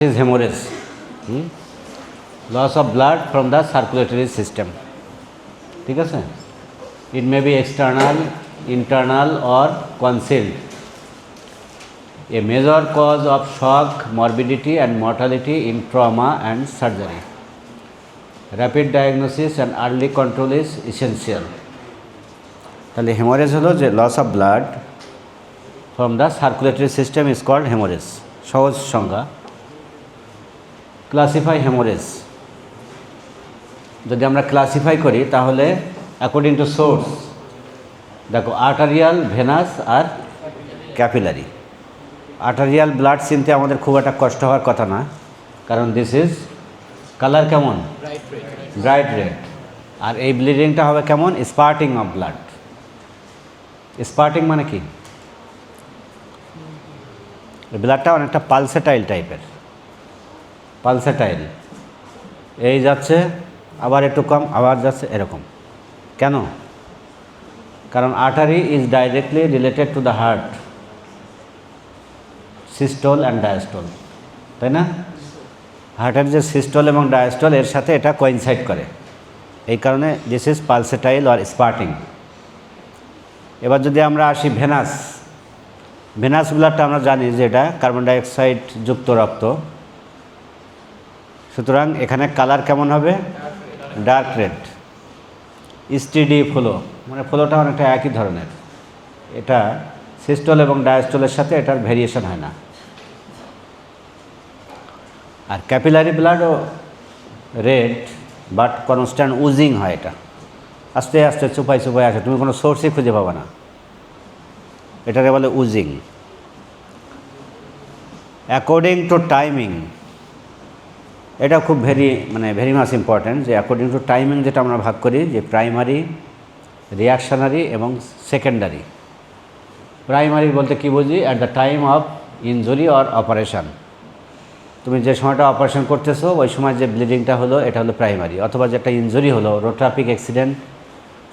is hemorrhage. Loss of blood from the circulatory system. ঠিক আছে? It may be external, internal or concealed. A major cause of shock, morbidity and mortality in trauma and surgery. Rapid diagnosis and early control is essential. তাহলে hemorrhage হলো যে loss of blood from the circulatory system is called hemorrhage. সহজ সংজ্ঞা। Classify haemorrhage, যদি আমরা classify করি তাহলে according to source দেখো আর্টারিয়াল, ভেনাস আর ক্যাপিলারি। আর্টারিয়াল ব্লাড চিনতে আমাদের খুব একটা কষ্ট হওয়ার কথা না, কারণ দিস ইজ কালার কেমন, ব্রাইট রেড। আর এই ব্লিডিংটা হবে কেমন, স্পার্টিং অফ ব্লাড। স্পার্টিং মানে কি, ব্লাডটা অনেকটা পালসেটাইল টাইপের, পালসেটাইল, এই যাচ্ছে আবার একটু কম, আবার যাচ্ছে এরকম। কেন? কারণ artery is directly related to the heart, systole and diastole, তাই না? হার্টের যে সিস্টোল এবং ডায়াস্টোল এর সাথে এটা কোইনসাইড করে, এই কারণে দিস ইজ পালসেটাইল অর স্পার্টিং। এবার যদি আমরা আসি ভেনাস, ভেনাস ব্লাডটা আমরা জানি যে এটা কার্বন ডাইঅক্সাইড যুক্ত রক্ত, সুতরাং এখানে কালার কেমন হবে, ডার্ক রেড। স্টিডি ফ্লো, মানে ফ্লোটা অনেকটা একই ধরনের, এটা সিস্টোল এবং ডায়াস্টোলের সাথে এটার ভেরিয়েশন হয় না। আর capillary ব্লাডও red but constant oozing হয়, এটা আস্তে আস্তে চুপাই চুপাই আসে, তুমি কোনো সোর্সই খুঁজে পাবে না, এটাকে বলে উজিং। অ্যাকর্ডিং টু টাইমিং, এটা খুব ভেরি মাচ ইম্পর্ট্যান্ট, যে অ্যাকর্ডিং টু টাইমিং যেটা আমরা ভাগ করি যে প্রাইমারি, রিয়াকশনারি এবং সেকেন্ডারি। প্রাইমারি বলতে কী বুঝি, at the time of injury or operation, তুমি যে সময়টা অপারেশন করতেছো ওই সময় যে ব্লিডিংটা হলো এটা হলো প্রাইমারি। অথবা যে একটা ইনজুরি হলো, রোড ট্রাফিক অ্যাক্সিডেন্ট,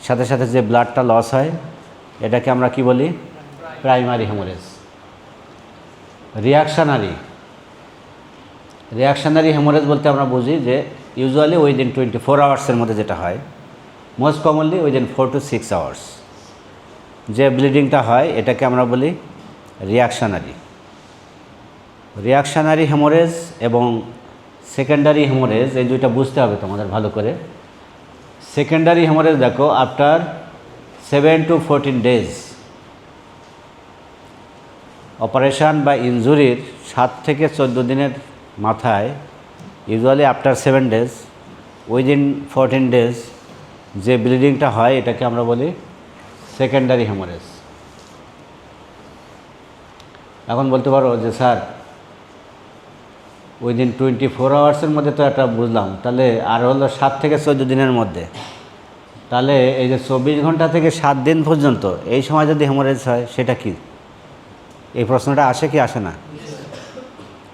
সাথে সাথে যে ব্লাডটা লস হয় এটাকে আমরা কি বলি, প্রাইমারি হেমোরেজ। রিয়াকশনারি হেমোরেজ বলতে আমরা বুঝি যে ইউজুয়ালি উইদিন 24 আওয়ার্সের মধ্যে যেটা হয়, most commonly within 4 to 6 hours যে ব্লিডিংটা হয় এটাকে আমরা বলি রিয়াকশনারি হেমোরেজ এবং সেকেন্ডারি হেমোরেজ, এই দুইটা বুঝতে হবে তোমাদের ভালো করে। সেকেন্ডারি হেমোরেজ দেখো আফটার 7 to 14 ডেজ, অপারেশান বা ইনজুরির 7 থেকে 14 দিনের মাথায়, usually after 7 days, within 14 days যে ব্লিডিংটা হয় এটাকে আমরা বলি সেকেন্ডারি হেমোরেজ। এখন বলতে পারো যে স্যার উইদিন 24 আওয়ার্সের মধ্যে তো এটা বুঝলাম, তাহলে আর হলো 7 থেকে 14 দিনের মধ্যে, তাহলে এই যে 24 ঘন্টা থেকে 7 দিন পর্যন্ত এই সময় যদি হেমোরেজ হয় সেটা কি? এই প্রশ্নটা আসে কি আসে না?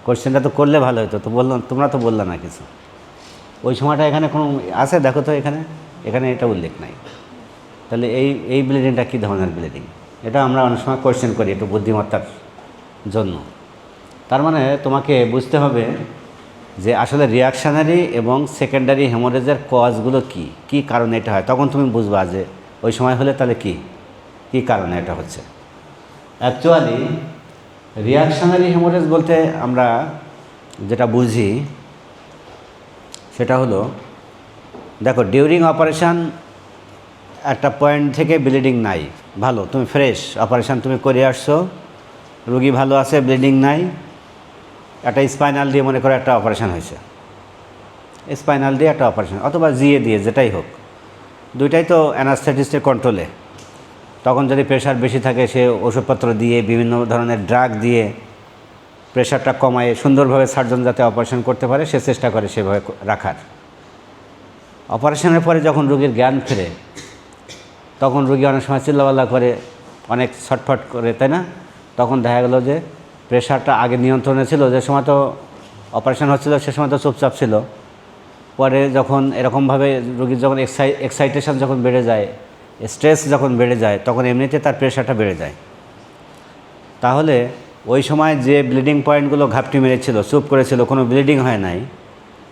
কোশ্চেনটা তো করলে ভালো হতো, তো বললাম, তোমরা তো বললে না কিছু। ওই সময়টা এখানে কোনো আছে দেখো তো, এখানে এটা উল্লেখ নাই। তাহলে এই ব্লিডিংটা কী ধরনের ব্লিডিং, এটা আমরা অনেক সময় কোশ্চেন করি একটু বুদ্ধিমত্তার জন্য। তার মানে তোমাকে বুঝতে হবে যে আসলে রিয়াকশনারি এবং সেকেন্ডারি হেমোরেজের কজগুলো কী কারণে এটা হয়, তখন তুমি বুঝবা যে ওই সময় হলে তাহলে কী কারণে এটা হচ্ছে। অ্যাকচুয়ালি রিয়াকশনারি হেমোরেজ বলতে আমরা যেটা বুঝি সেটা হলো, দেখো ডিউরিং অপারেশান একটা পয়েন্ট থেকে ব্লিডিং নাই, ভালো, তুমি ফ্রেশ, অপারেশান তুমি করে আসছো, রুগী ভালো আছে, ব্লিডিং নাই, একটা স্পাইনাল দিয়ে মনে করো একটা অপারেশান হয়েছে, স্পাইনাল দিয়ে একটা অপারেশান অথবা জিএ দিয়ে, যেটাই হোক, দুইটাই তো অ্যানাস্থেটিস্টের কন্ট্রোলে। তখন যদি প্রেশার বেশি থাকে সে ওষুধপত্র দিয়ে, বিভিন্ন ধরনের ড্রাগ দিয়ে প্রেশারটা কমায় সুন্দরভাবে সার্জন যাতে অপারেশন করতে পারে সে চেষ্টা করে সেভাবে রাখার। অপারেশনের পরে যখন রোগীর জ্ঞান ফেরে তখন রোগী অনেক সময় চিল্লাপাল্লা করে, অনেক ছটফট করে, তাই না? তখন দেখা গেল যে প্রেশারটা আগে নিয়ন্ত্রণে ছিল, যে সময় তো অপারেশন হচ্ছিল সে সময় তো চুপচাপ ছিল, পরে যখন এরকমভাবে রোগীর যখন এক্সাইটেশন যখন বেড়ে যায়, স্ট্রেস যখন বেড়ে যায়, তখন এমনিতে তার প্রেশারটা বেড়ে যায়। তাহলে ওই সময় যে ব্লিডিং পয়েন্টগুলো ঘাপটি মেরেছিল, চুপ করেছিল, কোনো ব্লিডিং হয় নাই,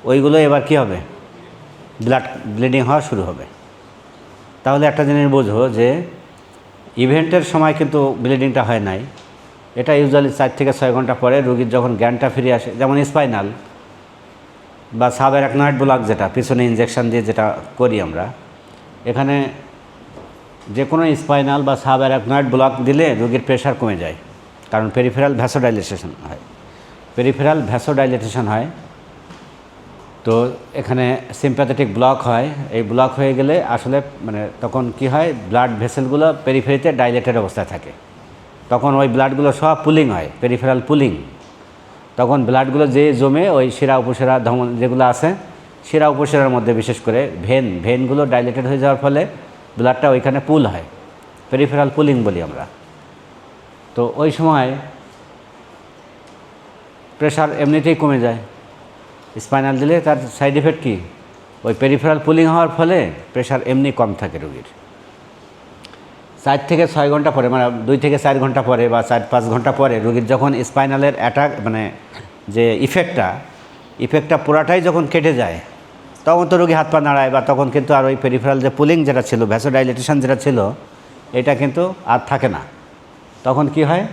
ওইগুলো এবার কি হবে? ব্লিডিং হওয়া শুরু হবে। তাহলে একটা জিনিস বোঝো যে ইভেন্টের সময় কিন্তু ব্লিডিংটা হয় নাই, এটা ইউজুয়ালি 4 থেকে 6 ঘন্টা পরে রোগীর যখন জ্ঞানটা ফিরে আসে, যেমন স্পাইনাল বা সাবঅ্যারাকনয়েড ব্লক, যেটা পিছনে ইনজেকশন দিয়ে যেটা করি আমরা, এখানে যে কোনো স্পাইনাল বা সাবঅ্যারাকনয়েড ব্লক দিলে রোগীর প্রেশার কমে যায়, কারণ পেরিফেরাল ভ্যাসোডাইলেটেশন হয়। পেরিফেরাল ভ্যাসোডাইলেটেশন হয়, তো এখানে সিম্প্যাথেটিক ব্লক হয়। এই ব্লক হয়ে গেলে আসলে মানে তখন কি হয়, ব্লাড ভেসেলগুলো পেরিফেরিতে ডাইলেটেড অবস্থায় থাকে, তখন ওই ব্লাডগুলো সব পুলিং হয়, পেরিফেরাল পুলিং। তখন ব্লাডগুলো যে জমে ওই শিরা উপশিরা ধমন যেগুলো আছে, শিরা উপশিরার মধ্যে বিশেষ করে ভেনগুলো ডাইলেটেড হয়ে যাওয়ার ফলে ব্লাডটা ওইখানে পুল হয়, পেরিফেরাল পুলিং বলি আমরা। তো ওই সময় প্রেশার এমনিতেই কমে যায়। স্পাইনাল দিলে তার সাইড এফেক্ট কী? ওই পেরিফেরাল পুলিং হওয়ার ফলে প্রেশার এমনি কম থাকে রোগীর। 4 থেকে 6 ঘন্টা পরে, মানে 2 থেকে 4 ঘন্টা পরে বা 4-5 ঘন্টা পরে রোগীর যখন স্পাইনালের অ্যাটাক মানে যে ইফেক্টটা পুরাটাই যখন কেটে যায়, তখন তো রোগী হাত পা নাড়ায়, বা তখন কিন্তু আর ওই পেরিফেরাল যে পুলিং যেটা ছিল, ভ্যাসোডাইলেটেশন যেটা ছিল, এটা কিন্তু আর থাকে না। তখন কি হয়,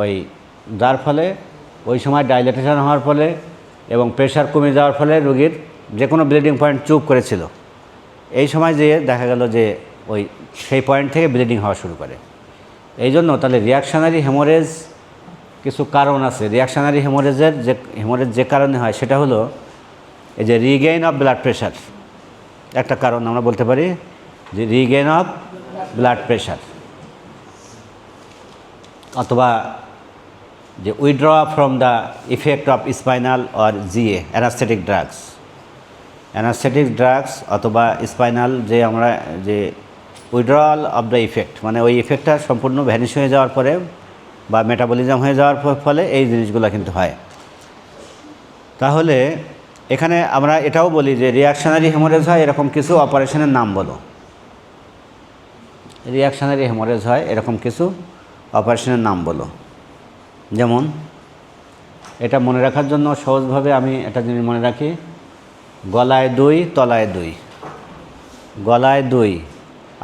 ওই যার ফলে ওই সময় ডাইলেটেশন হওয়ার ফলে এবং প্রেশার কমে যাওয়ার ফলে রোগীর যে কোনো ব্লিডিং পয়েন্ট চুপ করেছিল, এই সময় যেয়ে দেখা গেল যে ওই সেই পয়েন্ট থেকে ব্লিডিং হওয়া শুরু করে। এই জন্য তাহলে রিয়াকশনারি হেমোরেজ কিছু কারণ আছে। রিয়াকশনারি হেমোরেজ যে কারণে হয় সেটা হলো এই যে রিগেইন অফ ব্লাড প্রেশার, একটা কারণ আমরা বলতে পারি যে রিগেইন অফ ব্লাড প্রেশার, অথবা যে withdraw from the effect of spinal or GA anaesthetic drugs, অথবা স্পাইনাল যে আমরা যে উইথড্রয়াল অফ দ্য ইফেক্ট, মানে ওই ইফেক্টটা সম্পূর্ণ ভ্যানিশ হয়ে যাওয়ার পরে বা মেটাবলিজম হয়ে যাওয়ার ফলে এই জিনিসগুলো কিন্তু হয়। তাহলে এখানে আমরা এটাও বলি যে রিয়াকশনারি হেমোরেজ হয় এরকম কিছু অপারেশনের নাম বলো। রিয়াকশনারি হেমোরেজ হয় এরকম কিছু অপারেশনের নাম বলো। যেমন এটা মনে রাখার জন্য সহজভাবে আমি একটা জিনিস মনে রাখি, গলায় 2 তলায় 2, গলায় 2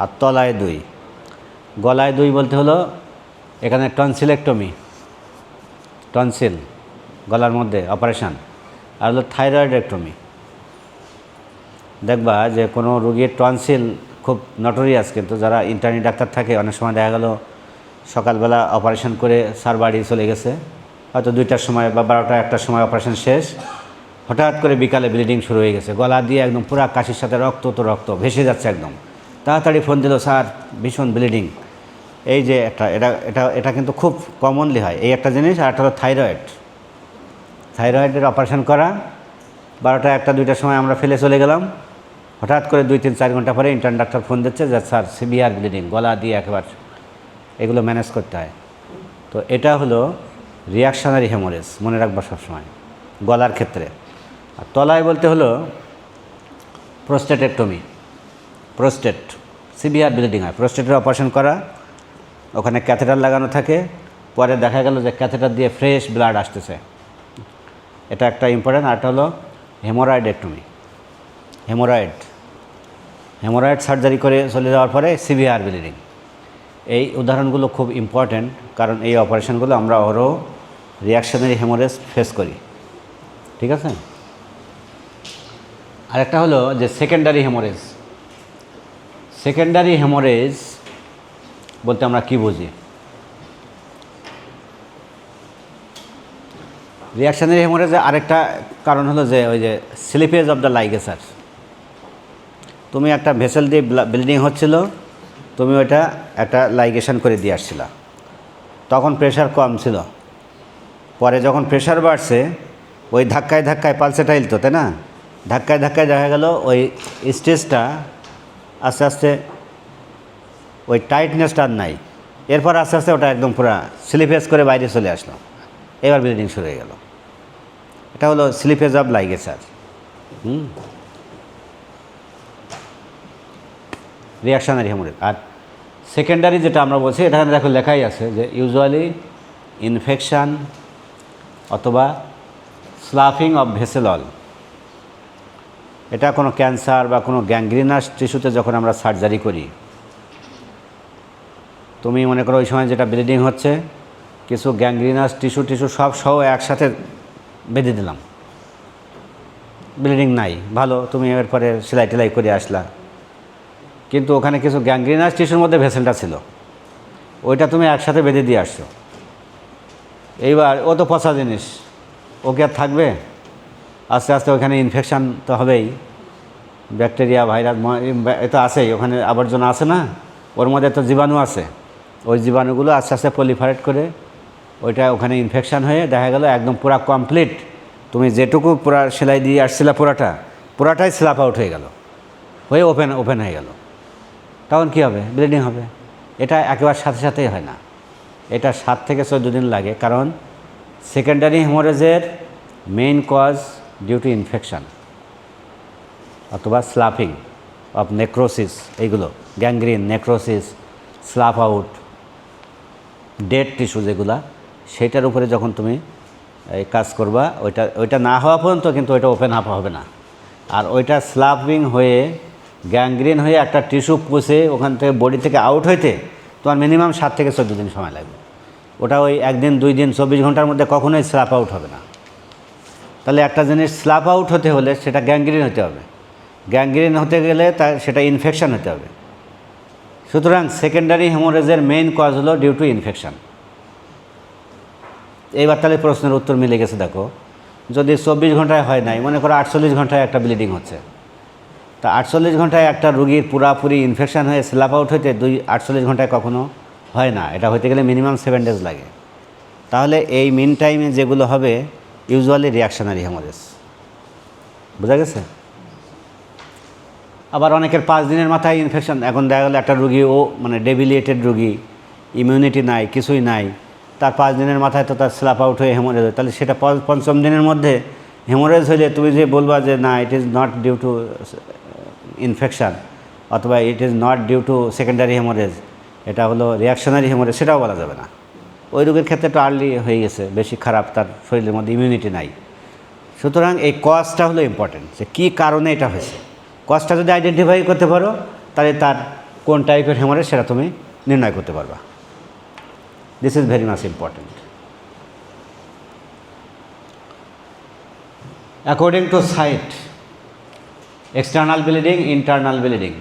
আর তলায় 2। গলায় 2 বলতে হলো এখানে টনসিলেক্টমি, টনসিল গলার মধ্যে অপারেশান, আর হলো থাইরয়েডেক্টমি। দেখবা যে কোনো রোগীর টনসিল খুব নটোরিয়াস, কিন্তু যারা ইন্টার্নি ডাক্তার থাকে অনেক সময় দেখা গেল সকালবেলা অপারেশন করে স্যার বাড়ি চলে গেছে, হয়তো 2টার সময় বা 12টা 1টার সময় অপারেশন শেষ, হঠাৎ করে বিকালে ব্লিডিং শুরু হয়ে গেছে, গলা দিয়ে একদম পুরা কাশির সাথে রক্ত ভেসে যাচ্ছে একদম। তাড়াতাড়ি ফোন দিল, স্যার ভীষণ ব্লিডিং। এই যে এটা কিন্তু খুব কমনলি হয় এই একটা জিনিস। আর একটা হলো থাইরয়েডের অপারেশন করা, 12টা 1টা 2টার সময় আমরা ফেলে চলে গেলাম, হঠাৎ করে 2-3-4 ঘন্টা পরে ইন্টার্ন ডাক্তার ফোন দিচ্ছে যে স্যার সিভিয়ার ব্লিডিং, গলা দিয়ে একেবারে, এগুলো ম্যানেজ করতে হয়। তো এটা হলো রিয়াকশনারি হেমোরেজ, মনে রাখবা সবসময় গলার ক্ষেত্রে। আর তলায় বলতে হলো প্রোস্টেটেক্টমি, প্রোস্টেট সিভিয়ার ব্লিডিং হয়, প্রোস্টেটের অপারেশন করা, ওখানে ক্যাথেটার লাগানো থাকে, পরে দেখা গেল যে ক্যাথেটার দিয়ে ফ্রেশ ব্লাড আসতেছে, এটা একটা ইম্পর্ট্যান্ট। আরটা হলো হেমোরয়েডেক্টমি, হেমোরয়েড সার্জারি করে চলে যাওয়ার পরে সিভিয়ার ব্লিডিং। এই উদাহরণগুলো খুব ইম্পর্ট্যান্ট, কারণ এই অপারেশনগুলো আমরা আরও রিয়াকশনারি হেমোরেজ ফেস করি, ঠিক আছে। আরেকটা হলো যে সেকেন্ডারি হেমোরেজ বলতে আমরা কি বুঝি? রিয়াকশনারি হেমোরেজের আরেকটা কারণ হলো যে ওই যে স্লিপেজ অফ দ্য লাইগেসার। তুমি একটা ভেসেল দিয়ে ব্লিডিং হচ্ছিল, তুমি ওইটা একটা লাইগেশন করে দিয়ে আসছিলা, তখন প্রেশার কম ছিল, পরে যখন প্রেশার বাড়ছে ওই ধাক্কায় পালসেটাইল তো, তাই না, ধাক্কায় দেখা গেল ওই স্টেজটা আস্তে আস্তে ওই টাইটনেসটা আর নাই, এরপর আস্তে আস্তে ওটা একদম পুরো স্লিপেজ করে বাইরে চলে আসলো, এবার ব্লিডিং শুরু হয়ে গেল। এটা হলো slippage of ligature. Reactionary haemorrhage. আর সেকেন্ডারি যেটা আমরা বলছি, এটা দেখো লেখাই আছে যে ইউজুয়ালি ইনফেকশান অথবা স্লাফিং অফ ভেসেল ওয়াল। এটা কোনো ক্যান্সার বা কোনো গ্যাংগ্রিনাস টিস্যুতে যখন আমরা সার্জারি করি, তুমি মনে করো ওই সময় যেটা ব্লিডিং হচ্ছে, কিছু গ্যাংগ্রিনাস টিস্যু সব সহ একসাথে বেঁধে দিলাম, ব্লিডিং নাই, ভালো, তুমি এরপরে সেলাই টেলাই করে আসলা, কিন্তু ওখানে কিছু গ্যাংগ্রিনাস টিস্যুর মধ্যে ভেসেলটা ছিল, ওইটা তুমি একসাথে বেঁধে দিয়ে আসছো। এইবার ও তো পচা জিনিস, ওকে আর থাকবে? আস্তে আস্তে ওখানে ইনফেকশান তো হবেই, ব্যাকটেরিয়া ভাইরাস এ তো আছেই, ওখানে আবর্জনা আছে না, ওর মধ্যে তো জীবাণু আছে, ওই জীবাণুগুলো আস্তে আস্তে পলিফারেট করে ওইটা ওখানে ইনফেকশান হয়ে দেখা গেল একদম পুরা কমপ্লিট, তুমি যেটুকু পুরা সেলাই দিয়ে আসছিলা পুরাটাই স্ল্যাপ আউট হয়ে গেল, হয়ে ওপেন হয়ে গেল। তখন কী হবে? ব্লিডিং হবে। এটা একেবারে সাথে সাথেই হয় না, এটা 7 থেকে 14 দিন লাগে, কারণ সেকেন্ডারি হেমোরেজের main cause due to infection অথবা স্লাফিং অফ নেক্রোসিস, এইগুলো gangrene, necrosis, slough out, dead tissue যেগুলা, সেইটার উপরে যখন তুমি এই কাজ করবা, ওইটা না হওয়া পর্যন্ত কিন্তু ওইটা ওপেন আপ হবে না। আর ওইটা স্লাফিং হয়ে গ্যাংগ্রিন হয়ে একটা টিস্যু পুষে ওখান থেকে বডি থেকে আউট হইতে তোমার মিনিমাম 7 থেকে 14 দিন সময় লাগবে। ওটা ওই 1 দিন 2 দিন 24 ঘন্টার মধ্যে কখনোই স্ল্যাপ আউট হবে না। তাহলে একটা জিনিস স্ল্যাপ আউট হতে হলে সেটা গ্যাংগ্রিন হতে হবে, গ্যাংগ্রিন হতে গেলে সেটা ইনফেকশান হতে হবে। সুতরাং সেকেন্ডারি হেমোরেজের মেইন কজ হলো ডিউ টু ইনফেকশান। এইবার তাহলে প্রশ্নের উত্তর মিলে গেছে। দেখো, যদি 24 ঘন্টায় হয় নাই, মনে করো 48 ঘন্টায় একটা ব্লিডিং হচ্ছে, তা 48 ঘন্টায় একটা রুগীর পুরাপুরি ইনফেকশান হয়ে স্ল্যাপ আউট হইতে 48 ঘন্টায় কখনো হয় না, এটা হইতে গেলে মিনিমাম 7 ডেজ লাগে। তাহলে এই মিন টাইমে যেগুলো হবে ইউজুয়ালি রিয়াকশনারি হেমোরেজ, বোঝা গেছে? আবার অনেকের 5 দিনের মাথায় ইনফেকশন, এখন দেখা গেলো একটা রুগী মানে ডেবিলিয়েটেড রুগী, ইমিউনিটি নাই, কিছুই নাই, তার 5 দিনের মাথায় তো তার স্ল্যাপ আউট হয়ে হেমোরেজ হয়, তাহলে সেটা 5ম দিনের মধ্যে হেমোরেজ হইলে তুমি যে বলবা যে না, it is not due to infection অথবা it is not due to secondary haemorrhage, এটা হলো রিয়াকশনারি হেমোরেজ, সেটাও বলা যাবে না। ওই রোগের ক্ষেত্রে তো আর্লি হয়ে গেছে, বেশি খারাপ, তার শরীরের মধ্যে ইমিউনিটি নাই। সুতরাং এই কজটা হলো ইম্পর্টেন্ট, যে কী কারণে এটা হয়েছে। কজটা যদি আইডেন্টিফাই করতে পারো, তাহলে তার কোন টাইপের হেমোরেজ সেটা তুমি নির্ণয় করতে পারবা। This is very much important. According to site, external bleeding, internal bleeding.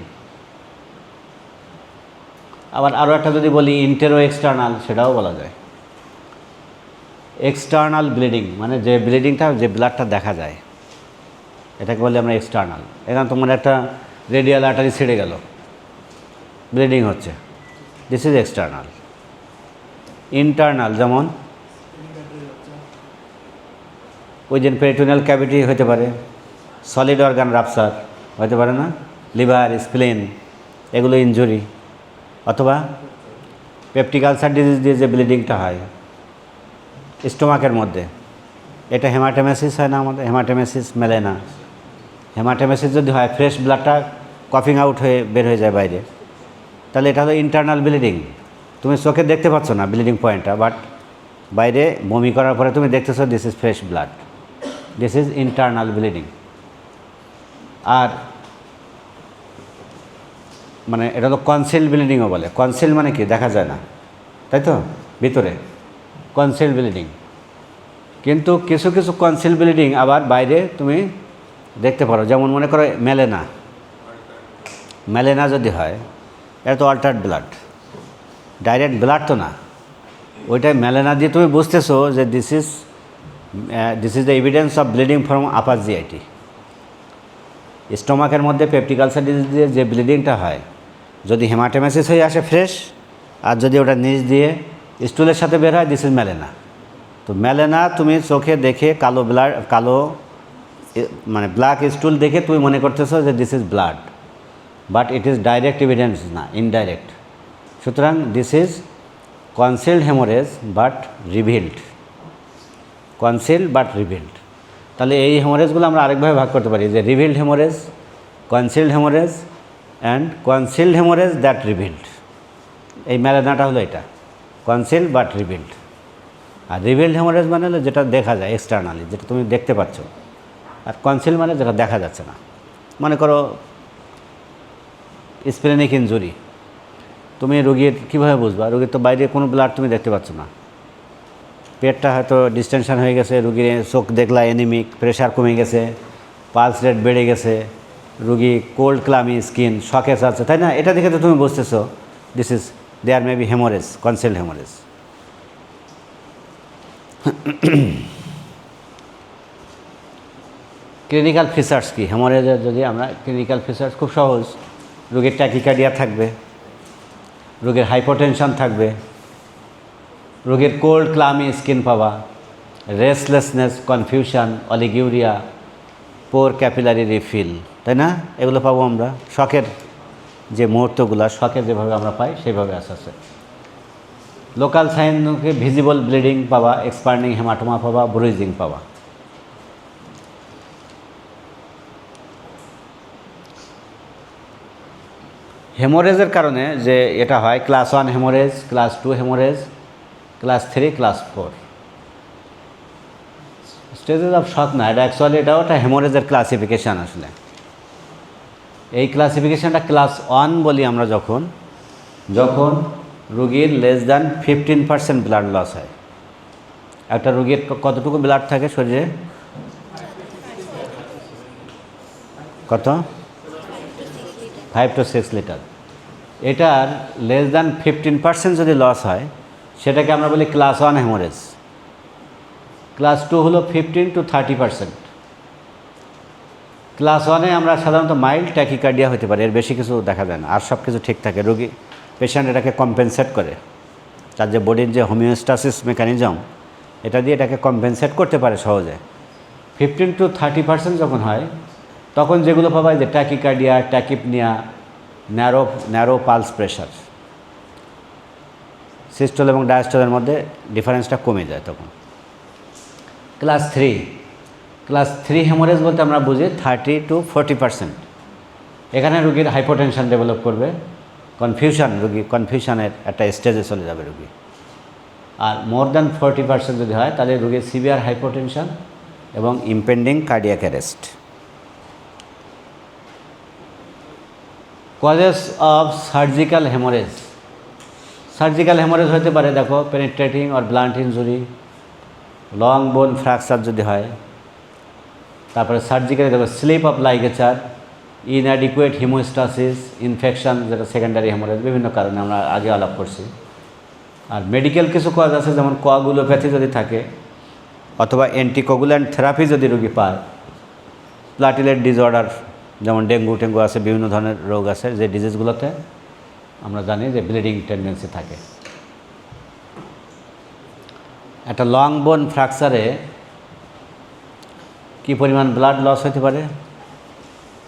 আবার আরও একটা যদি বলি ইন্টেরো এক্সটার্নাল, সেটাও বলা যায়। এক্সটার্নাল ব্লিডিং মানে যে ব্লিডিংটা, যে ব্লাডটা দেখা যায়, এটাকে বলি আমরা এক্সটার্নাল। এখানে তোমার একটা রেডিয়াল আর্টারি ছিঁড়ে গেল, ব্লিডিং হচ্ছে, দিস ইজ এক্সটার্নাল। ইন্টারনাল যেমন ওই যে পেরিটোনিয়াল ক্যাভিটি হতে পারে, সলিড অর্গান রাপচার হতে পারে না, লিভার, স্প্লিন, এগুলো ইনজুরি, অথবা পেপটিক আলসার ডিজিজ দিয়ে যে ব্লিডিংটা হয় স্টোমাকের মধ্যে, এটা হেমাটোমেসিস হয় না আমাদের, হেমাটোমেসিস মেলে না। হেমাটোমেসিস যদি হয়, ফ্রেশ ব্লাডটা কফিং আউট হয়ে বের হয়ে যায় বাইরে, তাহলে এটা হলো ইন্টারনাল ব্লিডিং। তুমি চোখে দেখতে পাচ্ছ না ব্লিডিং পয়েন্টটা, বাট বাইরে বমি করার পরে তুমি দেখতেছো this is fresh blood, this is internal bleeding. আর মানে এটা তো কনসিল ব্লিডিংও বলে। কনসিল মানে কি? দেখা যায় না, তাই তো, ভিতরে কনসিল ব্লিডিং। কিন্তু কিছু কিছু কনসিল ব্লিডিং আবার বাইরে তুমি দেখতে পারো, যেমন মনে করো মেলেনা। মেলেনা যদি হয়, এটা তো অল্টার্ড ব্লাড, ডাইরেক্ট ব্লাড তো না, ওইটাই মেলেনা দিয়ে তুমি বুঝতেছো যে this is the evidence of bleeding from upper GIT. স্টোমাকের মধ্যে পেপটিক আলসার ডিজিজ দিয়ে যে ব্লিডিংটা হয়, যদি হেমাটোমেসিস হয়ে আসে ফ্রেশ, আর যদি ওটা নিচ দিয়ে স্টুলের সাথে বের হয়, দিস ইজ মেলেনা। তো মেলেনা তুমি চোখে দেখে কালো মানে ব্ল্যাক স্টুল দেখে তুমি মনে করতেছো যে this is blood, but it is direct evidence না, ইনডাইরেক্ট। সুতরাং this is concealed haemorrhage but revealed, concealed but revealed. তাহলে এই হেমোরেজগুলো আমরা আরেকভাবে ভাগ করতে পারি, যে revealed haemorrhage, concealed haemorrhage and concealed haemorrhage that revealed. এই মেলেনাটা হলো এটা, কনসিল্ড বাট রিভিল্ড। আর রিভিলড হেমোরেজ মানে হলো যেটা দেখা যায় এক্সটার্নালি, যেটা তুমি দেখতে পাচ্ছ। আর কনসিল মানে যেটা দেখা যাচ্ছে না। মনে করো স্প্লেনিক ইনজুরি, তুমি রোগীর কীভাবে বুঝবা? রোগীর তো বাইরে কোনো ব্লাড তুমি দেখতে পাচ্ছ না, পেটটা হয়তো ডিস্টেনশন হয়ে গেছে, রুগীর চোখ দেখলা এনিমিক, প্রেশার কমে গেছে, পালস রেট বেড়ে গেছে, রুগী কোল্ড ক্লামি স্কিন, শকে আছে, তাই না? এটা দেখে তো তুমি বুঝতেছো this is there may be haemorrhage, conceal haemorrhage. Clinical features কি হেমোরেজের? যদি আমরা ক্লিনিক্যাল ফিচার্স খুব সহজ, রোগীর ট্যাকিকার্ডিয়া থাকবে, রোগীর হাইপোটেনশন থাকবে, রোগীর কোল্ড ক্লামি স্কিন পাবা, রেস্টলেসনেস, কনফিউশন, অলিগিউরিয়া, পোর ক্যাপিলারি রিফিল, তাই না? এগুলো পাবো আমরা। শকের যে মুহূর্তগুলো, শকের যেভাবে আমরা পাই সেইভাবে আস্তে আস্তে। লোকাল সাইনকে ভিজিবল ব্লিডিং পাবা, এক্সপান্ডিং হেমাটোমা পাবা, ব্রুইজিং পাবা। হেমোরেজের কারণে যে এটা হয়, class 1 haemorrhage, class 2 haemorrhage, class 3, class 4 stages of শক না, এটা অ্যাকচুয়ালি এটাও একটা হেমোরেজের ক্লাসিফিকেশান। আসলে এই ক্লাসিফিকেশানটা ক্লাস 1 বলি আমরা যখন রুগীর লেস দ্যান 15% ব্লাড লস হয়। একটা রুগীর কতটুকু ব্লাড থাকে শরীরে? কত? 5 to 6 লিটার। এটার লেস দ্যান 15% যদি লস হয় সেটাকে আমরা বলি ক্লাস 1 হেমোরেজ। ক্লাস 2 হলো 15 to 30%। ক্লাস 1-এ আমরা সাধারণত মাইল্ড ট্যাকিকার্ডিয়া হতে পারে, এর বেশি কিছু দেখা যায় না, আর সব কিছু ঠিক থাকে। রোগী পেশেন্ট এটাকে কম্পেনসেট করে, তার যে বডির যে হোমিওস্টাসিস মেকানিজম, এটা দিয়ে এটাকে কম্পেনসেট করতে পারে সহজে। 15 to 30% যখন হয় তখন যেগুলো পাবা যে tachycardia, tachypnoea, narrow pulse pressure, systole এবং ডায়াস্টোলের মধ্যে ডিফারেন্সটা কমে যায় তখন। ক্লাস 3 হেমোরেজ বলতে আমরা বুঝি 30 to 40%। এখানে রুগীর হাইপোটেনশন ডেভেলপ করবে, কনফিউশনের একটা স্টেজে চলে যাবে রুগী। আর মোর দ্যান 40% যদি হয় তাহলে রুগীর সিভিয়ার হাইপোটেনশন এবং impending cardiac arrest. Causes of surgical haemorrhage. Surgical haemorrhage হতে পারে, দেখো, penetrating or blunt injury, long বোন ফ্র্যাকচার যদি হয়, তারপরে সার্জিক্যালি দেখো slip of ligature, inadequate হিমোস্টাসিস, infection, যেটা সেকেন্ডারি হেমোরেজ, বিভিন্ন কারণে আমরা আগে আলাপ করছি। আর মেডিকেল কিছু কজ আছে, যেমন কোয়াগুলোপ্যাথি যদি থাকে, অথবা অ্যান্টিকোগুল্যান্ট থেরাপি যদি রোগী পায়, প্লাটিলেট ডিসঅর্ডার, যেমন ডেঙ্গু টেঙ্গু আছে, বিভিন্ন ধরনের রোগ আছে যে ডিজিজগুলোতে আমরা জানি যে ব্লিডিং টেন্ডেন্সি থাকে। একটা লং বোন ফ্র্যাকচারে কী পরিমাণ ব্লাড লস হতে পারে?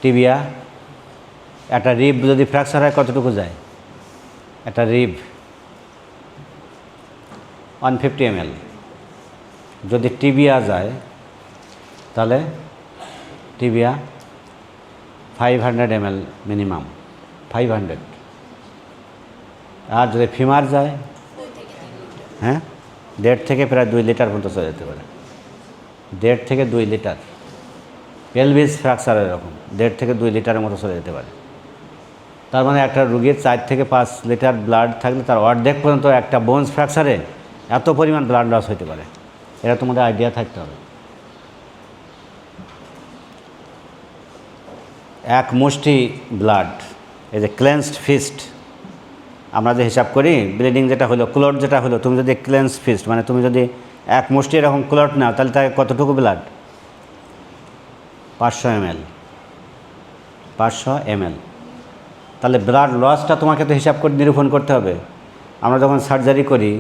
টিবিয়া, একটা রিব যদি ফ্র্যাকচার হয় কতটুকু যায়? একটা রিব 150 ml। যদি টিবিয়া যায় তাহলে টিবিয়া 500 ml মিনিমাম, 500। আর যদি ফিমার যায়, হ্যাঁ, 1.5 থেকে প্রায় 2 লিটার পর্যন্ত চলে যেতে পারে। 1.5 থেকে 2 লিটার। পেলভিস ফ্র্যাকচার এরকম 1.5 থেকে 2 লিটারের মতো চলে যেতে পারে। তার মানে একটা রুগীর 4 থেকে 5 লিটার ব্লাড থাকলে তার অর্ধেক পর্যন্ত একটা বোনস ফ্র্যাকচারে এত পরিমাণ ব্লাড লস হতে পারে, এটা তোমাদের আইডিয়া থাকতে হবে। এক মুষ্টি ব্লাড, এই যে ক্লেন্সড ফিস্ট আমরা যে হিসাব করি, ব্লিডিং যেটা হলো, ক্লট যেটা হলো, তুমি যদি ক্লেন্সড ফিস্ট মানে তুমি যদি এক মুষ্টি এরকম ক্লট নাও তাহলে তাকে কতটুকু ব্লাড? 500 ml। 500 ml। তাহলে ব্লাড লসটা তোমাকে তো হিসাব করে নিরূপণ করতে হবে। আমরা যখন সার্জারি করি,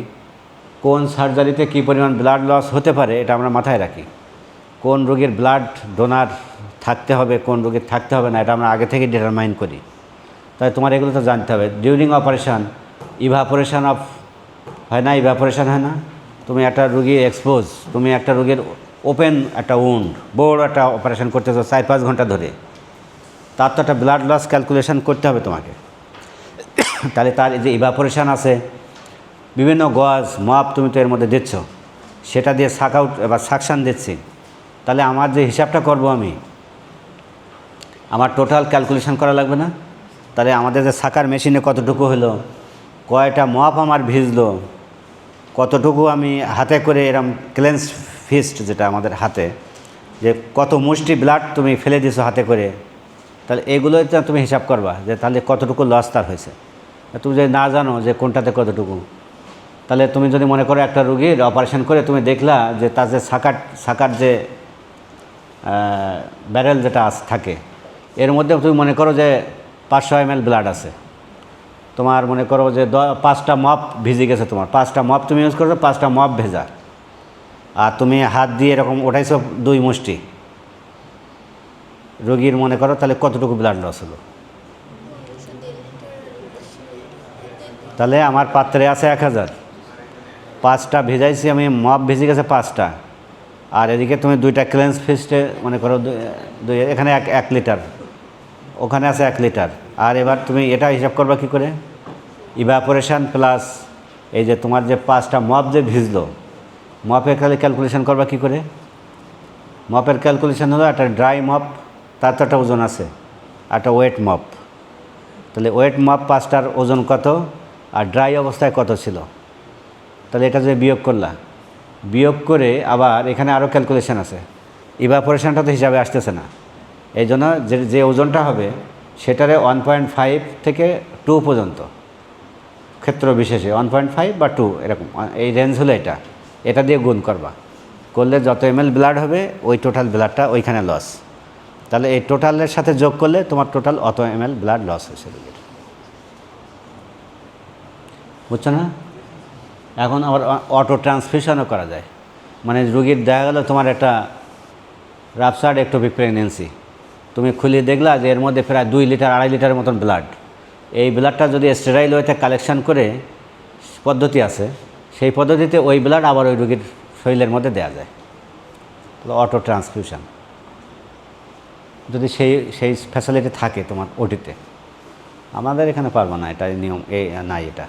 কোন সার্জারিতে কী পরিমাণ ব্লাড লস হতে পারে এটা আমরা মাথায় রাখি। কোন রোগীর ব্লাড ডোনার থাকতে হবে, কোন রোগীর থাকতে হবে না, এটা আমরা আগে থেকে ডিটারমাইন করি। তাই তোমার এগুলো তো জানতে হবে। ডিউরিং অপারেশান ইভাপোরেশন অফ হয় না, ইভাপোরেশন হয় না। তুমি একটা রুগী এক্সপোজ, তুমি একটা রোগীর ওপেন একটা উন্ড, বড় একটা অপারেশন করতেছো 4-5 ঘন্টা ধরে, তার তো একটা ব্লাড লস ক্যালকুলেশন করতে হবে তোমাকে। তাহলে তার যে ইভাপোরেশন আছে, বিভিন্ন গজ মপ তুমি তো এর মধ্যে দিচ্ছ, সেটা দিয়ে সাক আউট বা সাকশান দিচ্ছি, তাহলে আমার যে হিসাবটা করব আমি, আমার টোটাল ক্যালকুলেশন করা লাগবে না? তাহলে আমাদের যে সাকার মেশিনে কতটুকু হলো, কয়টা মপ আমার ভিজলো, কতটুকু আমি হাতে করে এরম ক্লেন্স ফিস্ট যেটা আমাদের হাতে, যে কত মুষ্টি ব্লাড তুমি ফেলে দিছো হাতে করে, তাহলে এগুলোই তো তুমি হিসাব করবা যে তাহলে কতটুকু লস তার হয়েছে। তুমি যদি না জানো যে কোনটাতে কতটুকু, তাহলে তুমি যদি মনে করো একটা রুগীর অপারেশন করে তুমি দেখলা যে তার যে সাকার যে ব্যারেল যেটা থাকে এর মধ্যে তুমি মনে করো যে 500 ml ব্লাড আছে, তোমার মনে করো যে 5টা মপ ভিজে গেছে, তোমার 5টা মপ তুমি ইউজ করছো, 5টা মপ ভেজা, আর তুমি হাত দিয়ে এরকম ওঠাইছো 2 মুষ্টি, রোগীর মনে করো তাহলে কতটুকু ব্লাড লস হলো? তাহলে আমার পাত্রে আছে 1000, 5টা ভেজাইছি আমি, মপ ভেজে গেছে 5টা, আর এদিকে তুমি 2টা ক্লেন্স ফিস্টে মনে করো এখানে 1 লিটার, ওখানে আছে 1 লিটার। আর এবার তুমি এটা হিসাব করবা কী করে? ইভাপোরেশন প্লাস এই যে তোমার যে 5টা মপ যে ভিজলো, মপের খালি ক্যালকুলেশন করবা কী করে? মপের ক্যালকুলেশন হলো একটা ড্রাই মপ, তার তো একটা ওজন আছে, একটা ওয়েট মপ, তাহলে ওয়েট মপ 5টার ওজন কত আর ড্রাই অবস্থায় কত ছিল, তাহলে এটা যে বিয়োগ করলা, বিয়োগ করে আবার এখানে আরও ক্যালকুলেশন আছে, ইভাপোরেশনটা তো হিসাবে আসতেছে না, এই জন্য যে ওজনটা হবে সেটারে 1.5 থেকে 2 পর্যন্ত ক্ষেত্র বিশেষে 1.5 বা 2 এরকম এই রেঞ্জ হলো এটা দিয়ে গুণ করবা, করলে যত ml ব্লাড হবে ওই টোটাল ব্লাডটা ওইখানে লস, তাহলে এই টোটালের সাথে যোগ করলে তোমার টোটাল অত ml ব্লাড লস হয়েছে রোগীর। বুঝছো না? এখন আবার অটো ট্রান্সফিউশনও করা যায়, মানে রোগীর দেখা গেল তোমার একটা রাপসার্ড একটোপিক প্রেগনেন্সি, তুমি খুলে দেখলা যে এর মধ্যে প্রায় 2 লিটার 2.5 লিটারের মতন ব্লাড, এই ব্লাডটা যদি স্টেরাইল ওয়েতে কালেকশন করে পদ্ধতি আছে, সেই পদ্ধতিতে ওই ব্লাড আবার ওই রোগীর শরীরের মধ্যে দেওয়া যায়, অটো ট্রান্সফিউশন, যদি সেই ফ্যাসিলিটি থাকে তোমার ওটিতে। আমাদের এখানে পারবো না, এটা নিয়ম নাই এটা।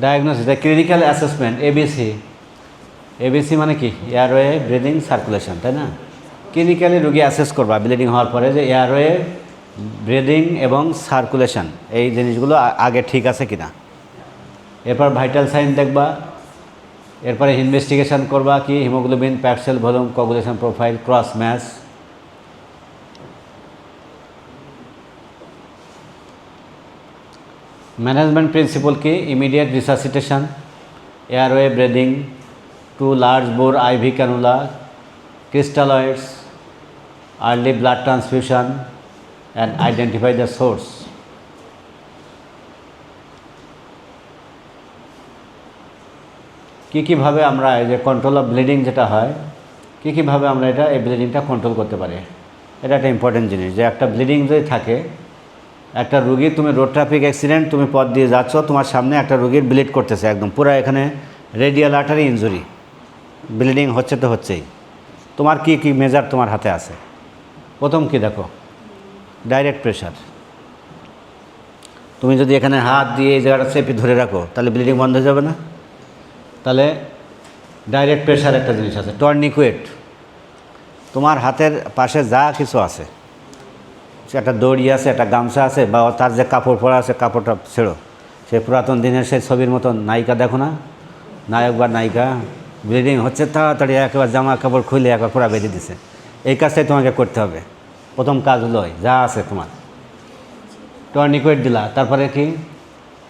ডায়াগনোসিস, ক্লিনিক্যাল অ্যাসেসমেন্ট, এবিসি মানে কি? এয়ারওয়ে, ব্রিদিং, সার্কুলেশন, তাই না? ক্লিনিক্যালি রোগী অ্যাসেস করবা ব্লিডিং হওয়ার পরে যে এয়ারওয়ে, ব্রিদিং এবং সার্কুলেশন এই জিনিসগুলো আগে ঠিক আছে কিনা, এরপর ভাইটাল সাইন দেখবা, এরপরে ইনভেস্টিগেশন করবা কি haemoglobin, packed cell volume, coagulation profile, cross match. Management principle কি? Immediate resuscitation, airway, breathing, 2 large bore IV cannula, crystalloids, early blood transfusion and identify the source. কীভাবে আমরা এই যে কন্ট্রোল অফ ব্লিডিং যেটা হয়, কীভাবে আমরা এই ব্লিডিংটা কন্ট্রোল করতে পারি, এটা একটা ইম্পর্টেন্ট জিনিস। যে একটা ব্লিডিং যদি থাকে, একটা রুগী, তুমি রোড ট্রাফিক অ্যাক্সিডেন্ট, তুমি পথ দিয়ে যাচ্ছ, তোমার সামনে একটা রুগীর ব্লিড করতেছে একদম পুরো, এখানে রেডিয়াল আর্টারি ইনজুরি, ব্লিডিং হচ্ছে তো হচ্ছেই, তোমার কি মেজার তোমার হাতে আছে? প্রথম কি দেখো? Direct pressure. তুমি যদি এখানে হাত দিয়ে এই জায়গাটা চেপে ধরে রাখো তাহলে ব্লিডিং বন্ধ হয়ে যাবে না? তাহলে ডাইরেক্ট প্রেশার একটা জিনিস আছে। টর্নিকুয়েট, তোমার হাতের পাশে যা কিছু আছে, একটা দড়ি আছে, একটা গামছা আছে, বা তার যে কাপড় পরা আছে কাপড়টা ছেড়ো, সেই পুরাতন দিনের সেই ছবির মতন নায়িকা দেখো না, নায়ক বা নায়িকা ব্লিডিং হচ্ছে তাড়াতাড়ি একেবারে জামা কাপড় খুলে একবার পুরা বেঁধে দিছে, এই কাজটাই তোমাকে করতে হবে। প্রথম কাজ হলো যা আছে তোমার, টর্নিকুয়েট দিলা, তারপরে কি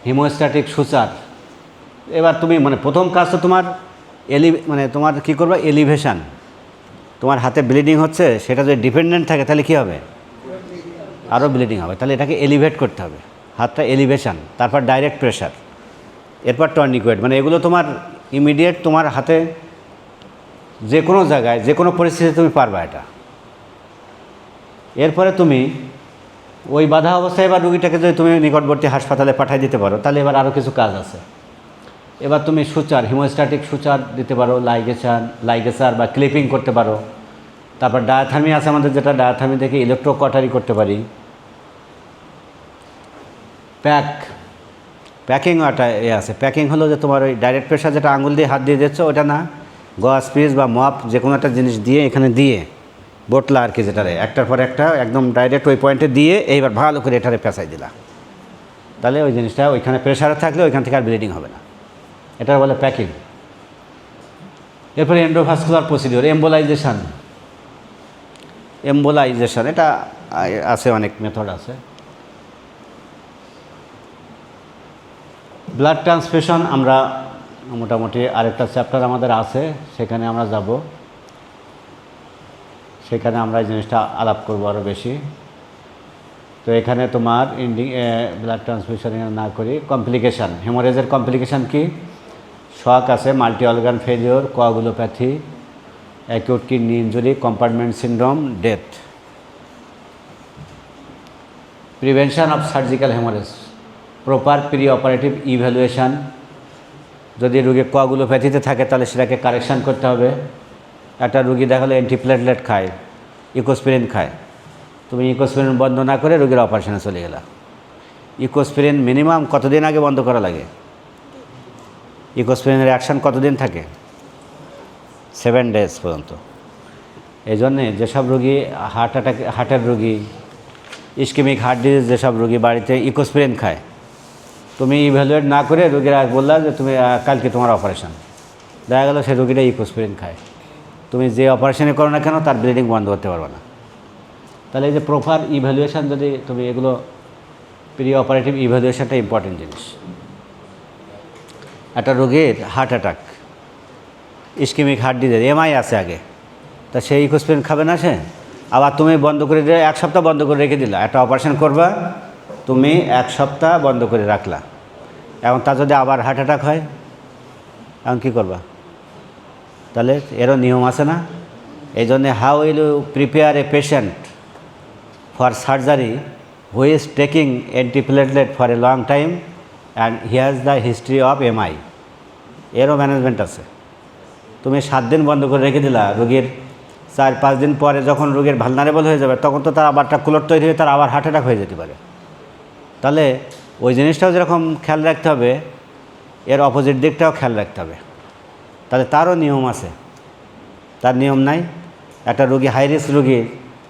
হিমোস্ট্যাটিক সুচার। এবার তুমি মানে প্রথম কাজ তো তোমার তোমার কী করবে? এলিভেশন। তোমার হাতে ব্লিডিং হচ্ছে, সেটা যদি ডিপেন্ডেন্ট থাকে তাহলে কী হবে? আরও ব্লিডিং হবে। তাহলে এটাকে এলিভেট করতে হবে, হাতটা এলিভেশন, তারপর ডাইরেক্ট প্রেশার, এরপর টর্নিকুয়েট। মানে এগুলো তোমার ইমিডিয়েট তোমার হাতে যে কোনো জায়গায় যে কোনো পরিস্থিতিতে তুমি পারবা এটা। এরপরে তুমি ওই বাধা অবস্থায় এবার রুগীটাকে যদি তুমি নিকটবর্তী হাসপাতালে পাঠিয়ে দিতে পারো, তাহলে এবার আরও কিছু কাজ আছে। এবার তুমি সুচার, হিমোস্ট্যাটিক সুচার দিতে পারো, লাইগেসার বা ক্লিপিং করতে পারো। তারপর ডায়াথার্মি আছে আমাদের, যেটা ডায়াথার্মি থেকে ইলেকট্রোকটারি করতে পারি। প্যাকিংও একটা আছে। প্যাকিং হলো যে তোমার ওই ডাইরেক্ট প্রেশার যেটা আঙুল দিয়ে হাত দিয়ে দিচ্ছ ওটা না, গজ পিস বা মপ যে কোনো একটা জিনিস দিয়ে এখানে দিয়ে বোটলা আর কি, যেটারে একটার পর একটা একদম ডাইরেক্ট ওই পয়েন্টে দিয়ে এইবার ভালো করে এটারে পেঁচাই দিলা, তাহলে ওই জিনিসটা ওইখানে প্রেশারে থাকলে ওইখান থেকে আর ব্লিডিং হবে না, এটা বলে প্যাকিং। এরপরে এন্ডোভাস্কুলার প্রসিডিওর, এম্বোলাইজেশন এটা আছে, অনেক মেথড আছে। ব্লাড ট্রান্সফিউশন আমরা মোটামুটি আরেকটা চ্যাপ্টার আমাদের আছে, সেখানে আমরা যাব, সেখানে আমরা এই জিনিসটা আলাপ করবো আরও বেশি। তো এখানে তোমার ব্লাড ট্রান্সফিউশন না করি, কমপ্লিকেশান, হেমোরেজের কমপ্লিকেশান কি? শক আছে, multi organ failure, coagulopathy, acute kidney injury, compartment syndrome, death. Prevention of surgical haemorrhage, proper pre operative evaluation. যদি রোগী কোয়াগুলোপ্যাথিতে থাকে তাহলে সেটাকে কারেকশান করতে হবে। একটা রুগী দেখালো অ্যান্টিপ্লেটলেট খায়, ইকোস্পিরিন খায়, তুমি ইকোস্পিরিন বন্ধ না করে রোগীর অপারেশনে চলে গেলা। ইকোস্পিরিন মিনিমাম কতদিন আগে বন্ধ করা লাগে? ইকোস্পিরিনের অ্যাকশান কতদিন থাকে? 7 days পর্যন্ত। এই জন্যে যেসব রোগী হার্টের রোগী, ইস্কেমিক হার্ট ডিজিজ যেসব রোগী বাড়িতে ইকোস্পিরিন খায়, তুমি ইভ্যালুয়েট না করে রোগীরা বললা যে তুমি কালকে তোমার অপারেশন, দেখা গেলো সে রোগীটা ইকোস্পিরিন খায়, তুমি যে অপারেশনে করো না কেন তার ব্লিডিং বন্ধ করতে পারবে না। তাহলে এই যে প্রপার ইভ্যালুয়েশান, যদি তুমি এগুলো প্রি অপারেটিভ ইভ্যালুয়েশানটা ইম্পর্টেন্ট জিনিস। একটা রোগীর heart attack, ischaemic heart disease, MI আছে আগে, তা সেই ইকোস্পিরিন খাবে না সে? আবার তুমি বন্ধ করে দিয়ে 1 সপ্তাহ বন্ধ করে রেখে দিলা, একটা অপারেশন করবা, তুমি 1 সপ্তাহ বন্ধ করে রাখলা, এখন তার যদি আবার হার্ট অ্যাটাক হয়, এখন কী করবা? তাহলে এরও নিয়ম আছে না? এই জন্যে how will you prepare a patient for surgery who is taking antiplatelet for a long time and he has the history of MI, এরও ম্যানেজমেন্ট আছে। তুমি 7 দিন বন্ধ করে রেখে দিলা, রোগীর 4-5 দিন পরে যখন রোগীর ভালনারেবল হয়ে যাবে তখন তো তার আবার একটা কুলট তৈরি হয়ে তার আবার হার্ট অ্যাটাক হয়ে যেতে পারে। তাহলে ওই জিনিসটাও যেরকম খেয়াল রাখতে হবে, এর অপোজিট দিকটাও খেয়াল রাখতে হবে। তাহলে তারও নিয়ম আছে, তার নিয়ম নাই? একটা রোগী হাই রিস্ক রোগী,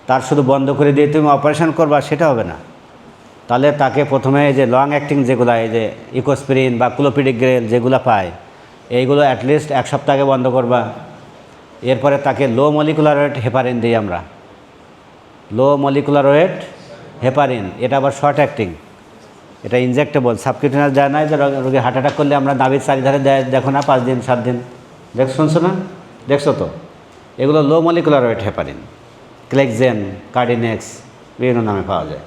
তার শুধু বন্ধ করে দিয়ে তুমি অপারেশন করবা সেটা হবে না। তাহলে তাকে প্রথমে এই যে লং অ্যাক্টিং যেগুলো, এই যে ইকোস্পিরিন বা ক্লোপিডিগ্রেল যেগুলো পায়, এইগুলো অ্যাটলিস্ট 1 সপ্তাহ আগে বন্ধ করবা। এরপরে তাকে লো মলিকুলার ওয়েট হেপারিন দিই আমরা, লো মলিকুলার ওয়েট হেপারিন, এটা আবার শর্ট অ্যাক্টিং, এটা ইনজেক্টেবল, সাবকিউটেনিয়াস যায় না। যে রোগী হার্ট অ্যাটাক করলে আমরা নাভির চারিধারে দেয়, দেখো না 5 দিন 7 দিন, শুনছো না? দেখছো তো? এগুলো লো মলিকুলার ওয়েট হেপারিন, ক্লেক্সেন, কার্ডিনেক্স, বিভিন্ন নামে পাওয়া যায়।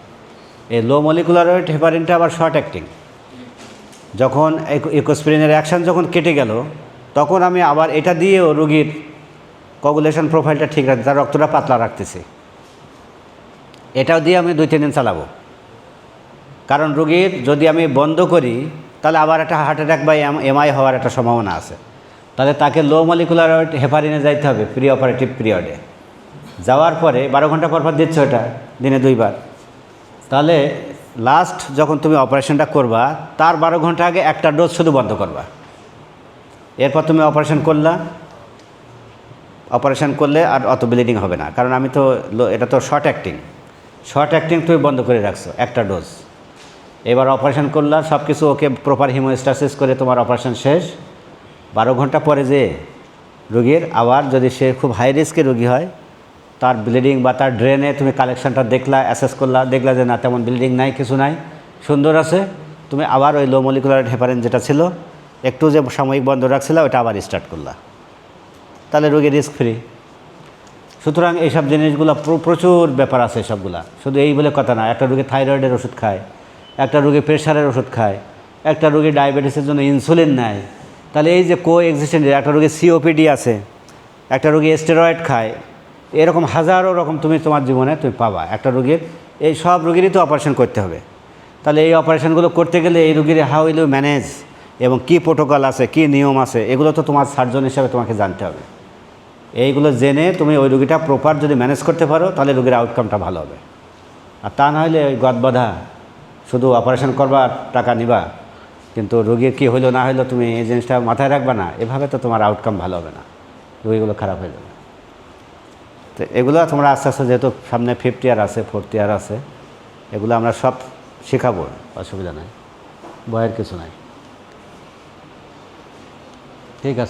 এই লো মলিকুলার ওয়েট হেপারিনটা আবার শর্ট অ্যাক্টিং। যখন ইকোস্পিরিনের অ্যাকশান যখন কেটে গেল, তখন আমি আবার এটা দিয়েও রোগীর কোগুলেশন প্রোফাইলটা ঠিক রাখছি, তার রক্তটা পাতলা রাখতেছি, এটাও দিয়ে আমি 2-3 দিন চালাবো। কারণ রোগীর যদি আমি বন্ধ করি তাহলে আবার একটা হার্ট অ্যাটাক বা এমআই হওয়ার একটা সম্ভাবনা আছে। তাহলে তাকে লো মলিকুলার ওয়েট হেপারিনে যাইতে হবে প্রি অপারেটিভ পিরিয়ডে। যাওয়ার পরে 12 ঘন্টা পর দিচ্ছ, এটা দিনে 2 বার। তাহলে লাস্ট যখন তুমি অপারেশনটা করবা তার 12 ঘন্টা আগে একটা ডোজ শুধু বন্ধ করবা। এরপর তুমি অপারেশন করলে আর অত ব্লিডিং হবে না, কারণ আমি তো এটা তো শর্ট অ্যাক্টিং তুমি বন্ধ করে রাখছো একটা ডোজ। এবার অপারেশন করলা, সব কিছু ওকে প্রপার হিমোস্ট্যাসিস করে তোমার অপারেশন শেষ। 12 ঘন্টা পরে যে রোগীর আবার যদি সে খুব হাই রিস্কের রোগী হয়, তার ব্লিডিং বা তার ড্রেনে তুমি কালেকশনটা দেখলা, অ্যাসেস করলা, দেখলা যে না তেমন ব্লিডিং নাই, কিছু নাই, সুন্দর আছে, তুমি আবার ওই লো মলিকুলার হেপারিন যেটা ছিল একটু যে সাময়িক বন্ধ রাখছিলা ওটা আবার স্টার্ট করলা, তাহলে রোগী রিস্ক ফ্রি। সুতরাং এইসব জিনিসগুলো প্রচুর ব্যাপার আছে সবগুলা, শুধু এই বলে কথা না। একটা রোগী থাইরয়েডের ওষুধ খায়, একটা রোগী প্রেশারের ওষুধ খায়, একটা রোগী ডায়াবেটিসের জন্য ইনসুলিন নেয়, তাহলে এই যে এক্সিস্টেন্ট, একটা রোগী সিওপিডি আছে, একটা রোগী স্টেরয়েড খায়, এরকম হাজারো রকম তুমি তোমার জীবনে তুমি পাবা। একটা রোগীর এই সব রোগীরই তো অপারেশন করতে হবে। তাহলে এই অপারেশনগুলো করতে গেলে এই রোগীর হাউ উইল ইউ ম্যানেজ এবং কী প্রোটোকল আছে, কী নিয়ম আছে, এগুলো তো তোমার সার্জন হিসাবে তোমাকে জানতে হবে। এইগুলো জেনে তুমি ওই রোগীটা প্রপার যদি ম্যানেজ করতে পারো তাহলে রোগীর আউটকামটা ভালো হবে। আর তা না হলে ওই গদবাধা শুধু অপারেশন করবা টাকা নিবা, কিন্তু রোগীর কী হলো না হলো তুমি এই জিনিসটা মাথায় রাখবে না, এভাবে তো তোমার আউটকাম ভালো হবে না, রোগীগুলো খারাপ হয়ে যাবে। তো এগুলো তোমরা আস্তে আস্তে, যেহেতু সামনে 5th ইয়ার আছে, 4th ইয়ার আছে, এগুলো আমরা সব শেখাবো, অসুবিধা নাই, ভয়ের কিছু নাই। ঠিক আছে।